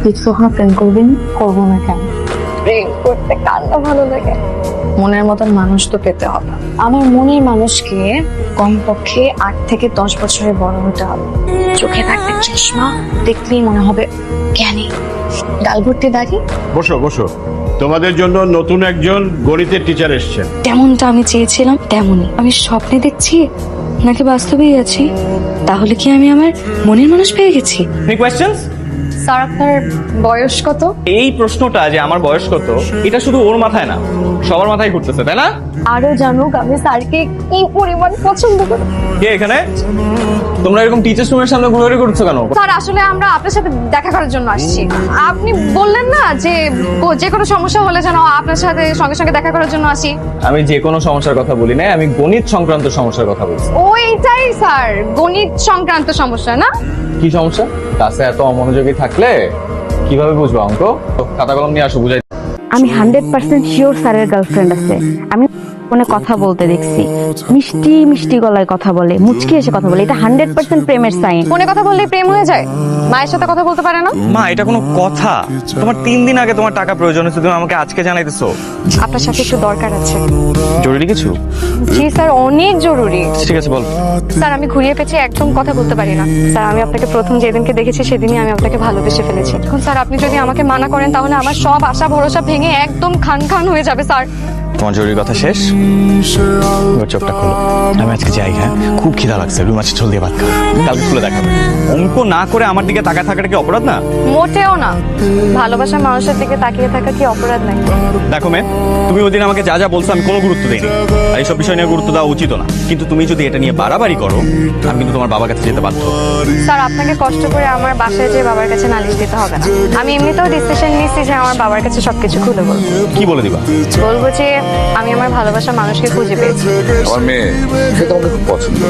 কিছু কখনো প্রেম করবেন? করবো না কেন? প্রেম করতে কার না ভালো লাগে? মনের মতন মানুষ তো পেতে হবে। আমার মনের মানুষকে কমপক্ষে 8 থেকে 10 বছরের বড় হতে হবে। চোখে থাকবে চশমা, দেখলেই মনে হবে জ্ঞানী, গাল ভর্তি দাড়ি। বসো বসো, তোমাদের জন্য নতুন একজন গণিতের টিচার এসেছেন। তেমনটা আমি চেয়েছিলাম, তেমনই। আমি স্বপ্নে দেখছি নাকি বাস্তবেই আছি? তাহলে কি আমি আমার মনের মানুষ পেয়ে গেছি? কোয়েশ্চেনস? স্যার, আপনার বয়স কত? এই প্রশ্নটা যে আমার বয়স কত, এটা শুধু ওর মাথায় না, সবার মাথায় ঘুরতেছে, তাই না? আরো জানুক আমি স্যারকে কি পরিমাণ পছন্দ করি। কে এখানে? তোমরা এরকম টিচার্স রুমের সামনে ঘুরে করছো কেন? স্যার, আসলে আমরা আপনার সাথে দেখা করার জন্য আসছি। আপনি বললেন না যে যে কোনো সমস্যা হলে যেন আপনার সাথে সঙ্গে সঙ্গে দেখা করার জন্য আসি। আমি যে কোনো সমস্যার কথা বলি না, আমি গণিত সংক্রান্ত সমস্যার কথা বলছি। ওইটাই স্যার, গণিত সংক্রান্ত সমস্যা না? কি সমস্যা? ক্লাসে এত অমনোযোগী থাকলে কিভাবে বুঝবো অঙ্ক? খাতা কলম নিয়ে আসো, বুঝাই। আমি 100% শিওর স্যারের গার্লফ্রেন্ড আছে। আমি ফোনে কথা বলতে দেখছি, মিষ্টি মিষ্টি গলায় কথা বলে, মুচকি এসে কথা বলে। এটা 100% প্রেমের সাইন। ফোনে কথা বললে প্রেম হয়ে যায়? মায়ের সাথে কথা বলতে পারে না? মা, এটা কোনো কথা? তোমার 3 দিন আগে তোমার টাকা প্রয়োজন হচ্ছে, তুমি আমাকে আজকে জানাইতেছো? আপনার সাথে একটু দরকার আছে। জরুরি কিছু? জি স্যার, অনেক জরুরি। ঠিক আছে, বল। স্যার, আমি ঘুরিয়ে পেঁচিয়ে একদম কথা বলতে পারি না। স্যার, আমি আপনাকে প্রথম যেদিনকে দেখেছি সেদিনই আমি আপনাকে ভালোবেসে ফেলেছি। এখন স্যার, আপনি যদি আমাকে মানা করেন তাহলে আমার সব আশা ভরসা ভেঙে একদম খান খান হয়ে যাবে স্যার। তোমার জরুরি কথা শেষ? এবার চোখটা খোলো। আমি আজকে যাই, হ্যাঁ? খুব খিদা লাগছে, রুম আছে, চল দিয়ে ভাত খা। কালকে খুলে দেখাবে। অঙ্ক না করে আমার দিকে তাকায় থাকাটা কি অপরাধ না? মোটেও না। ভালোবাসার মানুষের দিকে তাকিয়ে থাকা কি অপরাধ নাই? দেখো মে, তুমি ওই দিন আমাকে যা যা বলছো আমি কোনো গুরুত্ব দিইনি, আর এইসব বিষয় নিয়ে গুরুত্ব দেওয়া উচিত না। কিন্তু তুমি যদি এটা নিয়ে বাড়াবাড়ি করো, আমি কিন্তু তোমার বাবার কাছে যেতে বাধ্য। স্যার, আপনাকে কষ্ট করে আমার বাসায় যেয়ে বাবার কাছে নালিশ দিতে হবে না। আমি এমনিতেও ডিসিশন নিয়েছি যে আমার বাবার কাছে সবকিছু খুলে বলবো। কি বলে দিবা? বলবো যে আমি আমার ভালোবাসার মানুষকে খুঁজে পেয়েছি। আমার মেয়ে, সে তো আমাকে খুব পছন্দ।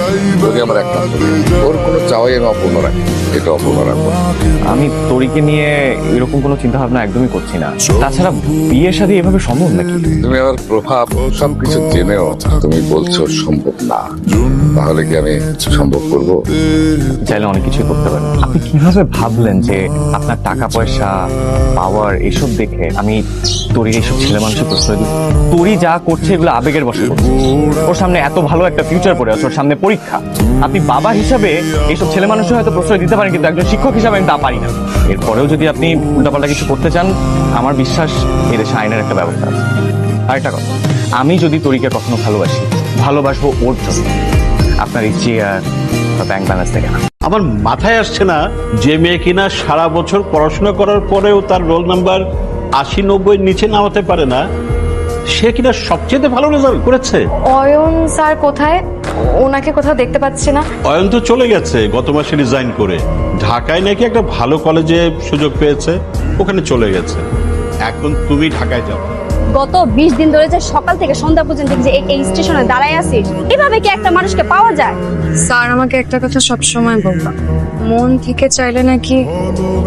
যদি আমার একমাত্র মেয়ে, ওর কোনো চাওয়াই আমি অপূর্ণ রাখি, এটা অপূর্ণ রাখবো। আমি তরিকে নিয়ে এরকম কোনো চিন্তা ভাবনা একদমই করছি না। তাছাড়া বিয়ের সাথে এভাবে সম্ভব নাকি? তুমি আমার প্রভাব সবকিছু জেনেও তুমি বলছো সম্ভব না, তাহলে কি আমি সম্ভব করবো? চাইলে অনেক কিছুই করতে পারেন। আপনি কিভাবে ভাবলেন যে আপনার টাকা পয়সা, পাওয়ার এসব দেখে আমি তরির এইসব ছেলে মানুষের প্রশ্রয় দিই? তরি যা করছে এগুলো আবেগের বশে করছে। ওর সামনে এত ভালো একটা ফিউচার পড়ে আছে, ওর সামনে পরীক্ষা। আপনি বাবা হিসাবে এইসব ছেলে মানুষের হয়তো প্রশ্রয় দিতে পারেন, কিন্তু একজন শিক্ষক হিসাবে আমি তা পারি না। এরপরেও যদি আপনি উল্টাপাল্টা কিছু করতে চান, আমার বিশ্বাস এই দেশে আইনের একটা ব্যবস্থা আছে। আরেকটা কথা, আমি যদি তরিকে কখনো ভালোবাসবো ওর জন্য, আপনার এই চেয়ার বা ব্যাংক ব্যালেন্স থেকে না। আমার মাথায় আসছে না যে মেয়ে কিনা সারা বছর পড়াশোনা করার পরেও তার রোল নাম্বার 80-90 নিচে নামাতে পারে না, সে কিনা সবচেয়ে ভালো রেজাল্ট করেছে। অয়ন স্যার কোথায়? ওনাকে কোথাও দেখতে পাচ্ছি না। অয়ন তো চলে গেছে গত মাসে রিজাইন করে। ঢাকায় নাকি একটা ভালো কলেজে সুযোগ পেয়েছে, ওখানে চলে গেছে। এখন তুমি ঢাকায় যাও। গত 20 দিন ধরে যে সকাল থেকে সন্ধ্যা পর্যন্ত যে এই স্টেশনে দাঁড়ায় আছিস, এভাবে কি একটা মানুষকে পাওয়া যায়? স্যার, আমাকে একটা কথা সবসময় বলবা, মন থেকে চাইলে নাকি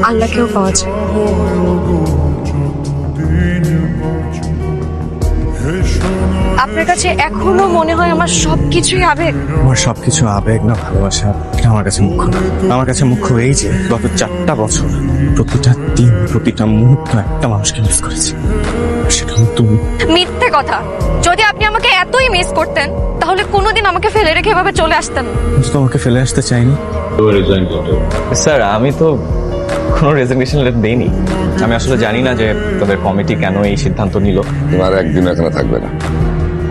আল্লাহকেও পাওয়া যায়। আপনার কাছে এখনো মনে হয় আমার সবকিছুই আবেগ? আমার সবকিছু আবেগ না ভালোবাসা, এটা আমার কাছে মুখ্য না। আমার কাছে মুখ্য এই যে গত 4টা বছর প্রতিটা দিন, প্রতিটা মুহূর্ত একটা মানুষকে মিস করেছি, সেটা হলো তুমি। মিথ্যে কথা। যদি আপনি আমাকে এতই মিস করতেন তাহলে কোনোদিন আমাকে ফেলে রেখে এভাবে চলে আসতেন না। কিন্তু তোমাকে ফেলে আসতে চাইনি। স্যার, আমি তো কোনো রেজিগনেশন লেটার দেইনি। আমি আসলে জানি না যে তাদের কমিটি কেন এই সিদ্ধান্ত নিল। তোমার একদিন এখানে থাকবে না,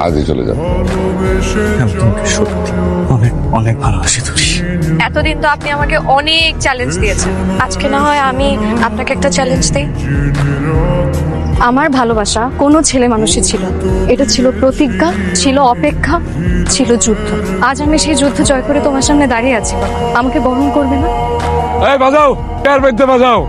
আজই চলে যাবো। আমি তোমাকে সত্যি অনেক অনেক ভালোবাসি তুমি। এতদিন তো আপনি আমাকে অনেক চ্যালেঞ্জ দিয়েছেন, আজকে না হয় আমি আপনাকে একটা চ্যালেঞ্জ দিই। আমার ভালোবাসা কোনো ছেলে মানুষই ছিল না। এটা ছিল প্রতিজ্ঞা, ছিল অপেক্ষা, ছিল যুদ্ধ। আজ আমি সেই যুদ্ধ জয় করে তোমার সামনে দাঁড়িয়ে আছি। আমাকে বরণ করবে না? এই বাজাও, টায়ার বাইতে বাজাও।